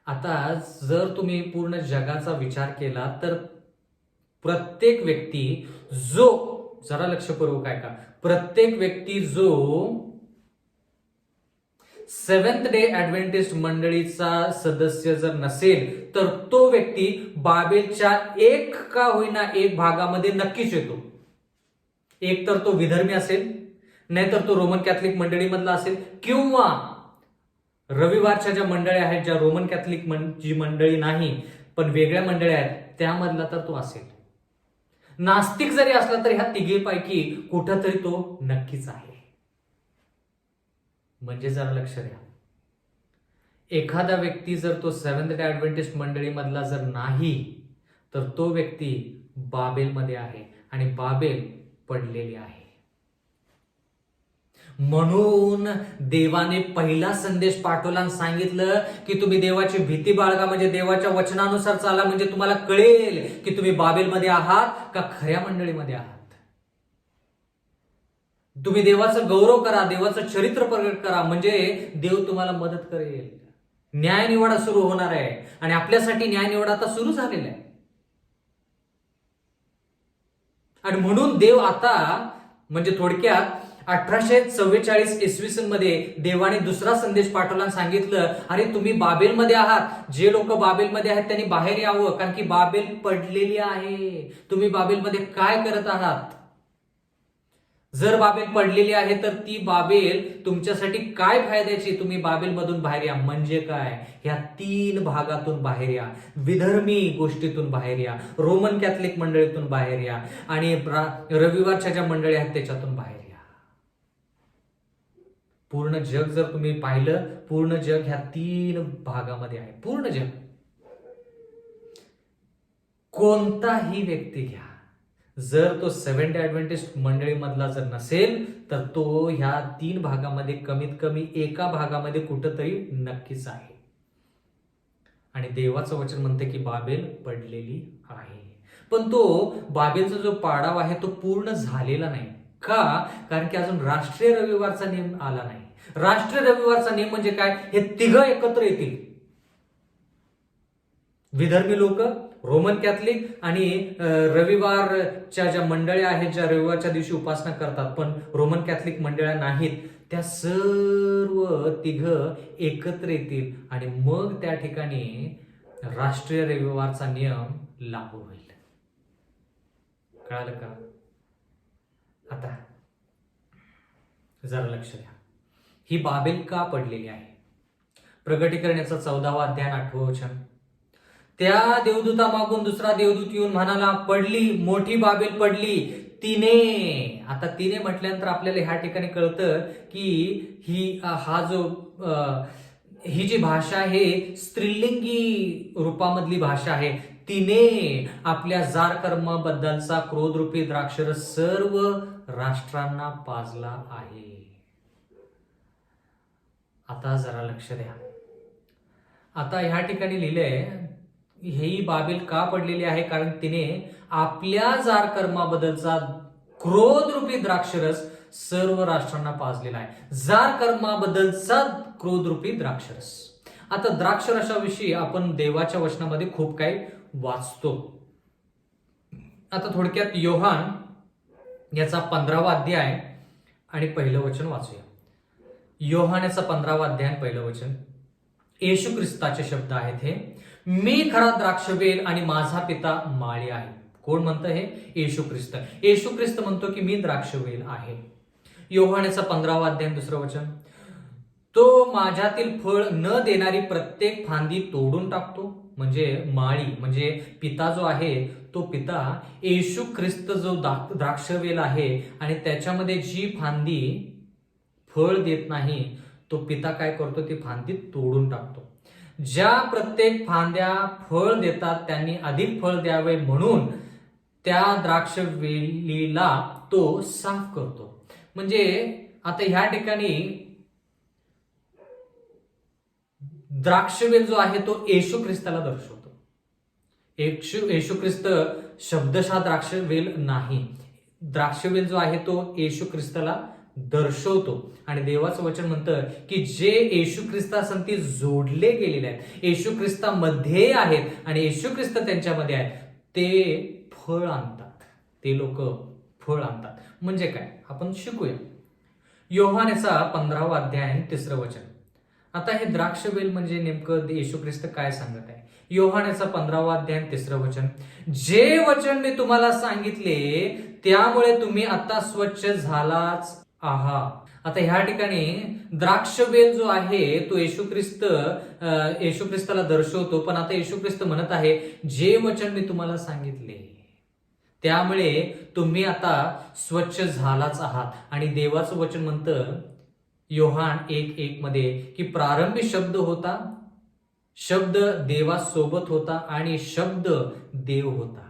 आता जर तुम्ही पूर्ण जगाचा विचार केला तर प्रत्येक व्यक्ती जो, जरा लक्षपूर्वक ऐका, प्रत्येक व्यक्ती जो सेव्हन्थ डे ऍडव्हेंटिस्ट मंडळीचा सदस्य जर नसेल तर तो व्यक्ती बाबेलच्या एक का होईना एक भागामध्ये नक्कीच येतो. एक तर तो विधर्मी असेल, नाहीतर तो रोमन कॅथलिक मंडळीमधला असेल, किंवा रविवारच्या ज्या मंडळ्या आहेत, ज्या रोमन कॅथलिक जी मंडळी नाही पण वेगळ्या मंडळ्या आहेत, त्यामधला तर तो असेल. नास्तिक जरी असला तरी ह्या तिघीपैकी कुठंतरी तो नक्कीच आहे. म्हणजे जरा लक्ष द्या, एखादा व्यक्ती जर तो सेव्हन्थ डे ऍडव्हेंटिस्ट मंडळीमधला जर नाही तर तो व्यक्ती बाबेलमध्ये आहे, आणि बाबेल पडलेली आहे. म्हणून देवाने पहिला संदेश पाठवला आणि सांगितलं की तुम्ही देवाची भीती बाळगा, म्हणजे देवाच्या वचनानुसार चाला, म्हणजे तुम्हाला कळेल की तुम्ही बाबेलमध्ये आहात का खऱ्या मंडळीमध्ये आहात. तुम्ही देवाचं गौरव करा, देवाचं चरित्र प्रगट करा, म्हणजे देव तुम्हाला मदत करेल. न्यायनिवाडा सुरू होणार आहे आणि आपल्यासाठी न्यायनिवाडा आता सुरू झालेला आहे. आणि म्हणून देव आता, म्हणजे थोडक्यात 1844 इसवी सन मध्ये देवाने दुसरा संदेश पाठवला आणि सांगितलं, अरे तुम्ही बाबेलमध्ये आहात, जे लोक बाबेलमध्ये आहेत त्यांनी बाहेर यावं, कारण की बाबेल पडलेली आहे. तुम्ही बाबेलमध्ये काय करत आहात? जर बाबेल पडलेली आहे तर ती बाबेल तुमच्यासाठी काय फायद्याची? तुम्ही बाबेलमधून बाहेर या. म्हणजे काय? ह्या 3 भागातून बाहेर या. विधर्मी गोष्टीतून बाहेर या, रोमन कॅथलिक मंडळीतून बाहेर या, आणि रविवारच्या ज्या मंडळी आहेत त्याच्यातून बाहेर या. पूर्ण जग जर तुम्ही पाहिलं, पूर्ण जग ह्या 3 भागामध्ये आहे. पूर्ण जग. कोणताही व्यक्ती घ्या, जर तो सेव्हन्थ डे ॲडव्हेंटिस्ट मंडळीमधला जर नसेल तर तो ह्या 3 भागामध्ये कमीत कमी एका भागामध्ये कुठंतरी नक्कीच आहे. आणि देवाचं वचन म्हणते की बाबेल पडलेली आहे. पण तो बाबेलचा जो पाडाव आहे तो पूर्ण झालेला नाही. का? कारण की अजून राष्ट्रीय रविवारचा नियम आला नाही. राष्ट्रीय रविवारचा नियम म्हणजे काय? हे 3 एकत्र येतील. विधर्मी लोक, रोमन कॅथलिक आणि रविवारच्या ज्या मंडळ्या आहेत, ज्या रविवारच्या दिवशी उपासना करतात पण रोमन कॅथलिक मंडळ्या नाहीत, त्या सर्व 3 एकत्र येतील आणि मग त्या ठिकाणी राष्ट्रीय रविवारचा नियम लागू होईल. कळालं का? आता जरा लक्ष द्या. ही बाबेल का पडलेली आहे? प्रगटीकरणाचा 14वा अध्याय 8वं वचन. त्या देवदूतामागून दुसरा देवदूत येऊन म्हणाला, पडली, मोठी बाबेल पडली, तिने. आता तिने म्हटल्यानंतर आपल्याला ह्या ठिकाणी कळतं की ही जी भाषा आहे स्त्रीलिंगी रूपामधली भाषा आहे. तिने आपल्या जार कर्माबद्दलचा क्रोधरूपी द्राक्षरस सर्व राष्ट्रांना पाजला आहे. आता जरा लक्ष द्या. आता ह्या ठिकाणी लिहिलंय, ही बाबेल का पडलेली आहे? कारण तिने आपल्या जार कर्माबद्दलचा क्रोधरूपी द्राक्षरस सर्व राष्ट्रांना पाजलेला आहे. जार कर्माबद्दलचा क्रोधरूपी द्राक्षरस. आता द्राक्षरसाविषयी आपण देवाच्या वचनामध्ये खूप काही वाचतो. आता थोडक्यात योहान याचा 15वा अध्याय आणि 1लं वचन वाचूया. योहान याचा 15वा अध्याय आणि 1लं वचन. येशू ख्रिस्ताचे शब्द आहेत हे. मी खरा द्राक्षवेल आणि माझा पिता माळी आहे. कोण म्हणतं हे? येशू ख्रिस्त. येशू ख्रिस्त म्हणतो की मी द्राक्षवेल आहे. योहान याचा 15वा अध्याय 2रं वचन. तो माझ्यातील फळ न देणारी प्रत्येक फांदी तोडून टाकतो. म्हणजे माळी म्हणजे पिता जो आहे तो पिता येशू ख्रिस्त जो द्राक्षवेल आहे आणि त्याच्यामध्ये जी फांदी फळ देत नाही तो पिता काय करतो? ती फांदी तोडून टाकतो. ज्या प्रत्येक फांद्या फळ देतात त्यांनी अधिक फळ द्यावे म्हणून त्या द्राक्षवेलीला तो साफ करतो. म्हणजे आता ह्या ठिकाणी द्राक्षवेल जो आहे तो येशू ख्रिस्ताला दर्शवतो. येशू ख्रिस्त शब्दशः द्राक्षवेल नाही. द्राक्षवेल जो आहे तो येशू ख्रिस्ताला दर्शवतो. आणि देवाचं वचन म्हणतं की जे येशू ख्रिस्तासंती जोडले गेलेले आहेत, येशू ख्रिस्तामध्ये आहेत आणि येशू ख्रिस्त त्यांच्यामध्ये आहेत, ते फळ आणतात. ते लोक फळ आणतात. म्हणजे काय? आपण शिकूया. योहान याचा 15वा अध्याय आणि 3रं वचन. आता हे द्राक्षवेल म्हणजे नेमकं येशू ख्रिस्त काय सांगत आहे? योहान याचा 15वा अध्याय आणि 3रं वचन. जे वचन मी तुम्हाला सांगितले त्यामुळे तुम्ही आता स्वच्छ झालाच आहात. आता ह्या ठिकाणी द्राक्षवेल जो आहे तो येशू ख्रिस्ताला दर्शवतो. पण आता येशू ख्रिस्त म्हणत आहे जे वचन मी तुम्हाला सांगितले त्यामुळे तुम्ही आता स्वच्छ झालाच आहात. आणि देवाचं वचन म्हणतं योहान 1:1 मध्ये की प्रारंभी शब्द होता, शब्द देवासोबत होता आणि शब्द देव होता.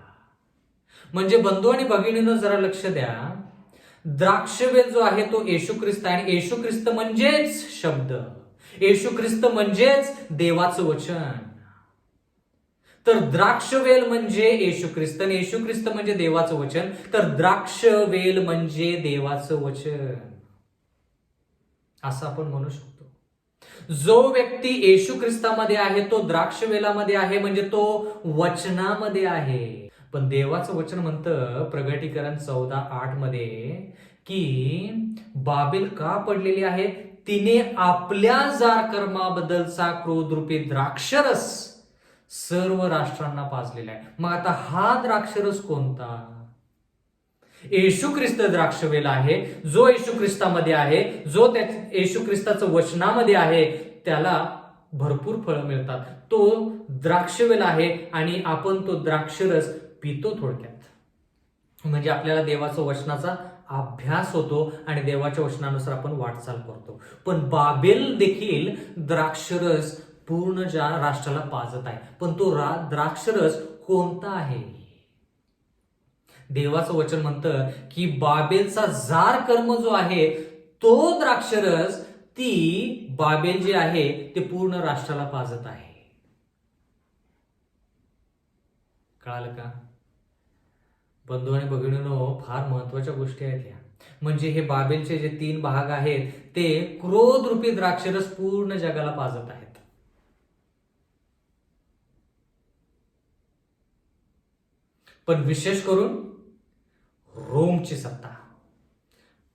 म्हणजे बंधू आणि भगिनींनो जरा लक्ष द्या. द्राक्षवेल जो आहे तो येशू ख्रिस्त आहे, आणि येशू ख्रिस्त म्हणजेच शब्द, येशू ख्रिस्त म्हणजेच देवाचं वचन. तर द्राक्षवेल म्हणजे येशू ख्रिस्त, आणि येशू ख्रिस्त म्हणजे देवाचं वचन. तर द्राक्षवेल म्हणजे देवाचं वचन असं आपण म्हणू शकतो. जो व्यक्ती येशू ख्रिस्तामध्ये आहे तो द्राक्षवेलामध्ये आहे, म्हणजे तो वचनामध्ये आहे. पण देवाचं वचन म्हणतं प्रगटीकरण 14:8 मध्ये की बाबेल का पडलेली आहे? तिने आपल्या जार कर्माबद्दलचा क्रोधरूपी द्राक्षरस सर्व राष्ट्रांना पाजलेला आहे. मग आता हा द्राक्षरस कोणता? येशू ख्रिस्त द्राक्षवेल आहे. जो येशू ख्रिस्तामध्ये आहे, जो त्या येशू ख्रिस्ताचं वचनामध्ये आहे, त्याला भरपूर फळं मिळतात. तो द्राक्षवेल आहे आणि आपण तो द्राक्षरस पितो थोडक्यात. म्हणजे आपल्याला देवाचं वचनाचा अभ्यास होतो आणि देवाच्या वचनानुसार आपण वाटचाल करतो. पण बाबेल देखील द्राक्षरस पूर्ण ज्या राष्ट्राला पाजत आहे, पण तो द्राक्षरस कोणता आहे? देवाचं वचन म्हणतं की बाबेलचा जार कर्म जो आहे तो द्राक्षरस, ती बाबेल जे आहे ते पूर्ण राष्ट्राला पाजत आहे. कळालं का? बंधू आणि भगिनींनो, फार महत्वाच्या गोष्टी आहेत ह्या. म्हणजे हे बाबेलचे जे 3 भाग आहेत ते क्रोधरूपी द्राक्षरस पूर्ण जगाला पाजत आहेत. पण विशेष करून रोमची सत्ता,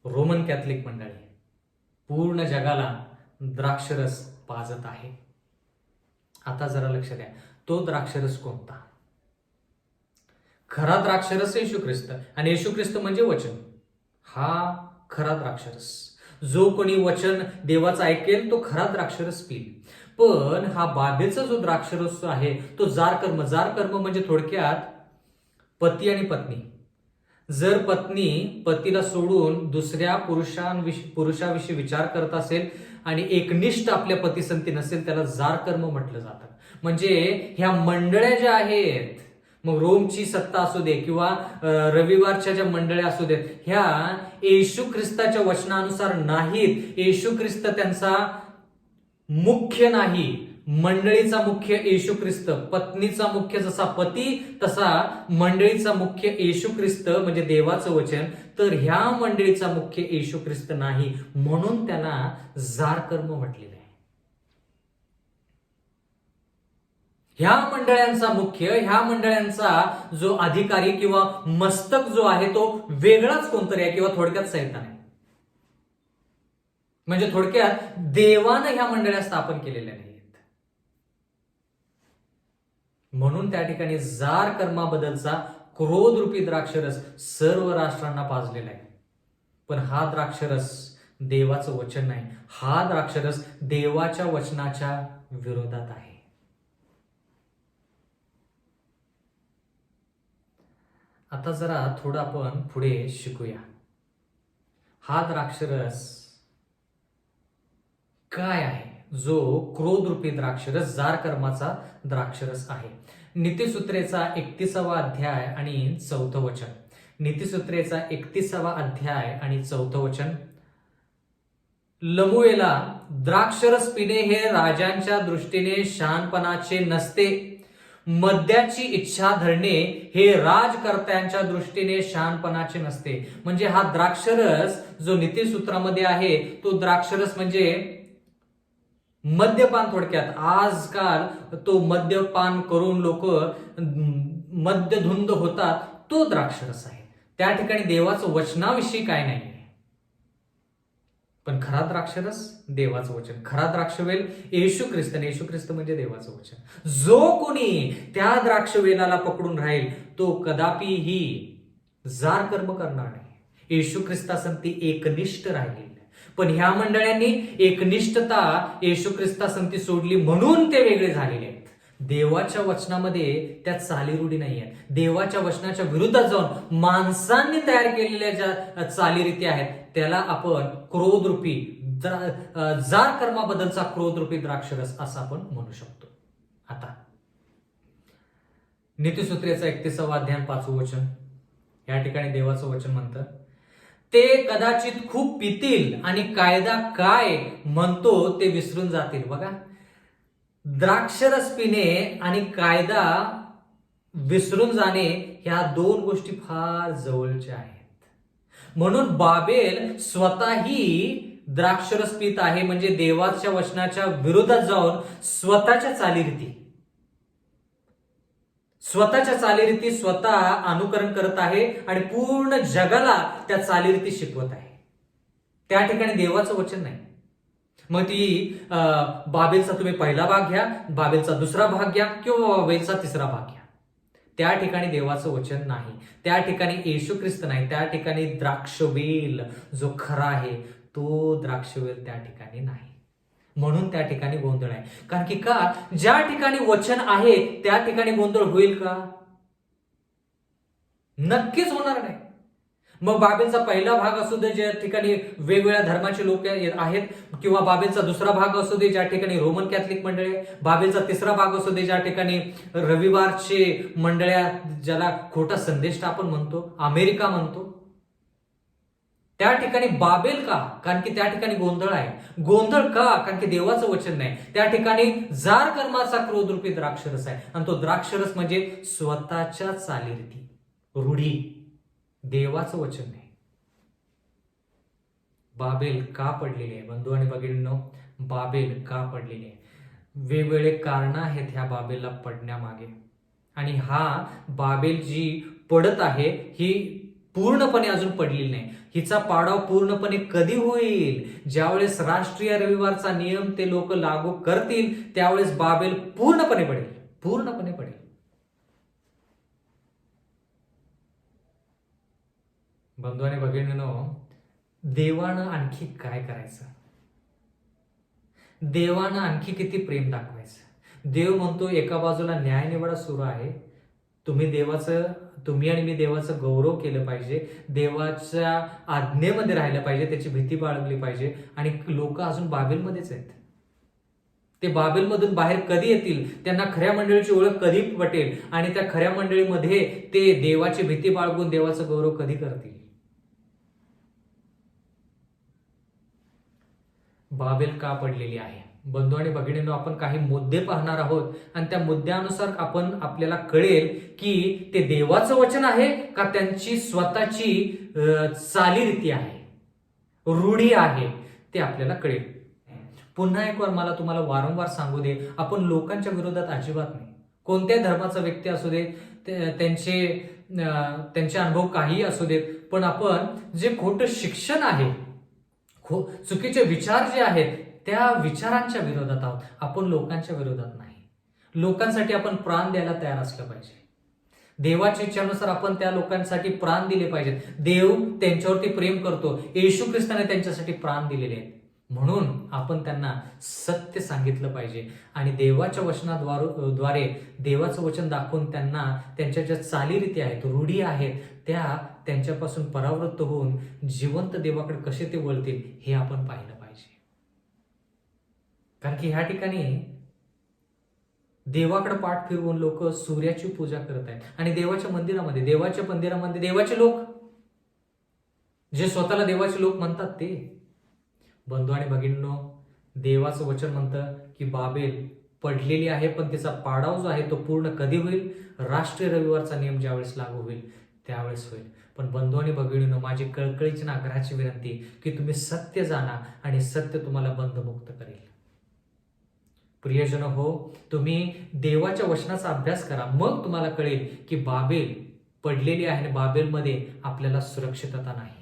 रोमन कॅथलिक मंडळी पूर्ण जगाला द्राक्षरस पाजत आहे. आता जरा लक्ष द्या, तो द्राक्षरस कोणता? खरा द्राक्षरस येशू ख्रिस्त, आणि येशू ख्रिस्त म्हणजे वचन. हा खरा द्राक्षरस. जो कोणी वचन देवाचं ऐकेल तो खरा द्राक्षरस पिईल. पण हा बाबेलचा जो द्राक्षरस आहे तो जार कर्म. जार कर्म म्हणजे थोडक्यात पती आणि पत्नी. जर पत्नी पतीला सोडून दुसऱ्या पुरुषाविषयी विचार करत असेल आणि एकनिष्ठ आपल्या पतीसंती नसेल, त्याला जार कर्म म्हटलं जातं. म्हणजे ह्या मंडळ्या ज्या आहेत, मग रोमची सत्ता असू दे किंवा रविवारच्या ज्या मंडळ्या असू देत, ह्या येशू ख्रिस्ताच्या वचनानुसार नाहीत. येशू ख्रिस्त त्यांचा मुख्य नाही. मंडळीचा मुख्य येशू ख्रिस्त. पत्नीचा मुख्य जसा पती तसा मंडळीचा मुख्य येशू ख्रिस्त म्हणजे देवाचं वचन. तर ह्या मंडळीचा मुख्य येशू ख्रिस्त नाही, म्हणून त्यांना जार कर्म म्हटलेलं आहे. ह्या मंडळांचा मुख्य, ह्या मंडळांचा जो अधिकारी किंवा मस्तक जो आहे तो वेगळाच कोणतरी आहे, किंवा थोडक्यात सैतान आहे. म्हणजे थोडक्यात देवानं ह्या मंडळ्या स्थापन केलेल्या नाहीत. म्हणून त्या ठिकाणी जार कर्माबद्दलचा क्रोधरूपी द्राक्षरस सर्व राष्ट्रांना पाजलेला आहे. पण हा द्राक्षरस देवाचं वचन नाही. हा द्राक्षरस देवाच्या वचनाच्या विरोधात आहे. आता जरा थोडं आपण पुढे शिकूया. हा द्राक्षरस काय आहे? जो क्रोधरूपी द्राक्षरस, जार कर्माचा द्राक्षरस आहे. नीतिसूत्रेचा 31वा अध्याय आणि 4थं वचन. नीतिसूत्रेचा 31वा अध्याय आणि 4थं वचन. लमुएला, द्राक्षरस पिणे हे राजांच्या दृष्टीने शहाणपणाचे नसते. मद्याची इच्छा धरणे हे राजकर्त्यांच्या दृष्टीने शहाणपणाचे नसते. म्हणजे हा द्राक्षरस जो नीतिसूत्रामध्ये आहे तो द्राक्षरस म्हणजे मद्यपान. थोडक्यात आजकाल तो मद्यपान करून लोक मद्यधुंद होतात, तो द्राक्षरस आहे. त्या ठिकाणी देवाचं वचनाविषयी काय नाही. पण खरा द्राक्षरस देवाचं वचन. खरा द्राक्षवेल येशू ख्रिस्त, आणि येशू ख्रिस्त म्हणजे देवाचं वचन. जो कोणी त्या द्राक्षवेलाला पकडून राहील तो कदापिही जार कर्म करणार नाही. येशू ख्रिस्तासंती एकनिष्ठ राहील. पण ह्या मंडळांनी एकनिष्ठता येशू ख्रिस्तासंती सोडली म्हणून ते वेगळे झालेले आहेत. देवाच्या वचनामध्ये त्या चालीरूढी नाही आहेत. देवाच्या वचनाच्या विरुद्धात जाऊन माणसांनी तयार केलेल्या ज्या चालीरीती आहेत त्याला आपण क्रोधरूपी जार कर्माबद्दलचा क्रोधरूपी द्राक्षरस असं आपण म्हणू शकतो. आता नीतिसूत्रेचा 31वा अध्याय 5वं वचन. या ठिकाणी देवाचं वचन म्हणतं, ते कदाचित खूप पितील आणि कायदा काय म्हणतो ते विसरून जातील. बघा, द्राक्षरस पिणे आणि कायदा विसरून जाणे ह्या दोन गोष्टी फार जवळच्या आहेत. म्हणून बाबेल स्वतःही द्राक्षरस पित आहे, म्हणजे देवाच्या वचनाच्या विरोधात जाऊन स्वतःच्या चालीरीती स्वतः अनुकरण करत आहे आणि पूर्ण जगाला त्या चालीरीती शिकवत आहे. त्या ठिकाणी देवाचं वचन नाही. मग ती बाबेलचा तुम्ही पहिला भाग घ्या, बाबेलचा दुसरा भाग घ्या किंवा बाबेलचा तिसरा भाग घ्या, त्या ठिकाणी देवाचं वचन नाही, त्या ठिकाणी येशू ख्रिस्त नाही, त्या ठिकाणी द्राक्षवेल जो खरा आहे तो द्राक्षवेल त्या ठिकाणी नाही. म्हणून त्या ठिकाणी गोंधळ आहे. कारण की का, ज्या ठिकाणी वचन आहे त्या ठिकाणी गोंधळ होईल का? नक्कीच होणार नाही. मग बाबेलचा पहिला भाग असू दे ज्या ठिकाणी वेगवेगळ्या धर्माचे लोक आहेत, किंवा बाबेलचा दुसरा भाग असू दे ज्या ठिकाणी रोमन कॅथलिक मंडळी, बाबेलचा तिसरा भाग असू दे ज्या ठिकाणी रविवारचे मंडळ्या, ज्याला खोटा संदेश आपण म्हणतो, अमेरिका म्हणतो, त्या ठिकाणी बाबेल का? कारण की त्या ठिकाणी गोंधळ आहे. गोंधळ का? कारण की देवाचं वचन नाही. त्या ठिकाणी जार कर्माचा क्रोधरूपी द्राक्षरस आहे, आणि तो द्राक्षरस म्हणजे स्वतःच्या चालीरीती, रूढी, देवाचं वचन नाही. बाबेल का पडलेली आहे बंधू आणि भगिनींनो? बाबेल का पडलेली आहे? वेगवेगळे कारण आहेत ह्या बाबेलला पडण्यामागे. आणि हा बाबेल जी पडत आहे ही पूर्णपणे अजून पडलेली नाही. हिचा पाडाव पूर्णपणे कधी होईल? ज्यावेळेस राष्ट्रीय रविवारचा नियम ते लोक लागू करतील त्यावेळेस बाबेल पूर्णपणे पडेल, पूर्णपणे पडेल. बंधू आणि भगिनींनो, देवानं आणखी काय करायचं? देवानं आणखी किती प्रेम दाखवायचं? देव म्हणतो एका बाजूला न्यायनिवाडा सुरू आहे, तुम्ही आणि मी देवाचं गौरव केलं पाहिजे, देवाच्या आज्ञेमध्ये राहिलं पाहिजे, त्याची भीती बाळगली पाहिजे, आणि लोक अजून बाबेलमध्येच आहेत. ते बाबेलमधून बाहेर कधी येतील? त्यांना खऱ्या मंडळीची ओळख कधी पटेल? आणि त्या खऱ्या मंडळीमध्ये ते देवाची भीती बाळगून देवाचं गौरव कधी करतील? बाबेल का पडलेली आहे? बंधू आणि भगिनींनो, आपण काही मुद्दे पाहणार आहोत आणि त्या मुद्द्यानुसार आपल्याला कळेल की ते देवाचं वचन आहे का त्यांची स्वतःची चालीरीती आहे, रूढी आहे, ते आपल्याला कळेल. पुन्हा एक वार मला तुम्हाला वारंवार सांगू दे, आपण लोकांच्या विरोधात अजिबात नाही. कोणत्याही धर्माचा व्यक्ती असू दे, त्यांचे अनुभव काही असू देत, पण आपण जे खोटं शिक्षण आहे, चुकीचे विचार जे आहेत त्या विचारांच्या विरोधात आहोत. आपण लोकांच्या विरोधात नाही. लोकांसाठी आपण प्राण द्यायला तयार असलं पाहिजे. देवाच्या इच्छेनुसार आपण त्या लोकांसाठी प्राण दिले पाहिजेत. देव त्यांच्यावरती प्रेम करतो. येशू ख्रिस्ताने त्यांच्यासाठी प्राण दिलेले आहेत. म्हणून आपण त्यांना सत्य सांगितलं पाहिजे आणि देवाच्या वचनाद्वारे देवाचं वचन दाखवून त्यांना त्यांच्या ज्या चालीरीती आहेत, रूढी आहेत, त्यांच्यापासून परावृत्त होऊन जिवंत देवाकडे कसे ते वळतील हे आपण पाहिलं पाहिजे. कारण की ह्या ठिकाणी देवाकडे पाठ फिरवून लोक सूर्याची पूजा करत आहेत आणि देवाच्या मंदिरामध्ये देवाचे लोक जे स्वतःला देवाचे लोक म्हणतात ते. बंधू आणि भगिनींनो, देवाचं वचन म्हणतं की बाबेल पडलेली आहे, पण तिचा पाडाव जो आहे तो पूर्ण कधी होईल? राष्ट्रीय रविवारचा नियम ज्यावेळेस लागू होईल त्यावेळेस होईल. पण बंधू आणि भगिनींनो, माझी कळकळीची आग्रहाची विनंती की तुम्ही सत्य जाणा आणि सत्य तुम्हाला बंधमुक्त करेल. प्रियजन हो, तुम्ही देवाच्या वचनाचा अभ्यास करा, मग तुम्हाला कळेल की बाबेल पडलेली आहे आणि बाबेलमध्ये आपल्याला सुरक्षितता नाही.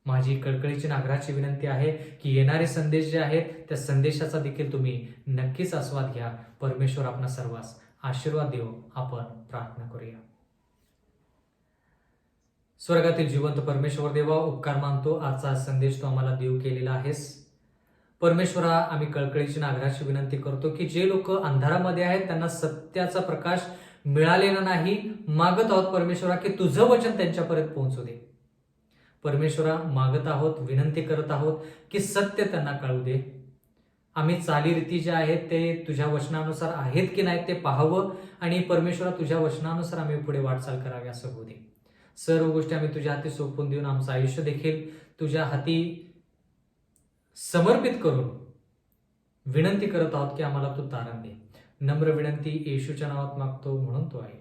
माझी कळकळीची आग्रहाची विनंती आहे की येणारे संदेश जे आहेत त्या संदेशाचा देखील तुम्ही नक्कीच आस्वाद घ्या. परमेश्वर आपणा सर्वांस आशीर्वाद देव. आपण प्रार्थना करूया. स्वर्गातील जिवंत परमेश्वर देवा, उपकार मानतो आजचा संदेश तो आम्हाला देव केलेला आहेस. परमेश्वरा, आम्ही कळकळीची आग्रहाची विनंती करतो की जे लोक अंधारामध्ये आहेत त्यांना सत्याचा प्रकाश मिळालेला नाही, मागत आहोत परमेश्वरा की तुझं वचन त्यांच्यापर्यंत पोहोचू दे. परमेश्वरा, मागत आहोत, विनंती करत आहोत की सत्य त्यांना कळू दे. आम्ही चालीरीती ज्या आहेत ते तुझ्या वचनानुसार आहेत की नाही ते पाहावं आणि परमेश्वरा तुझ्या वचनानुसार आम्ही पुढे वाटचाल करावी असं होऊ दे. सर्व गोष्टी आम्ही तुझ्या हाती सोपवून देऊन आमचं आयुष्य देखील तुझ्या हाती समर्पित करून विनंती करत आहोत की आम्हाला तू तारण दे. नम्र विनंती येशूच्या नावात मागतो म्हणून तो आहे.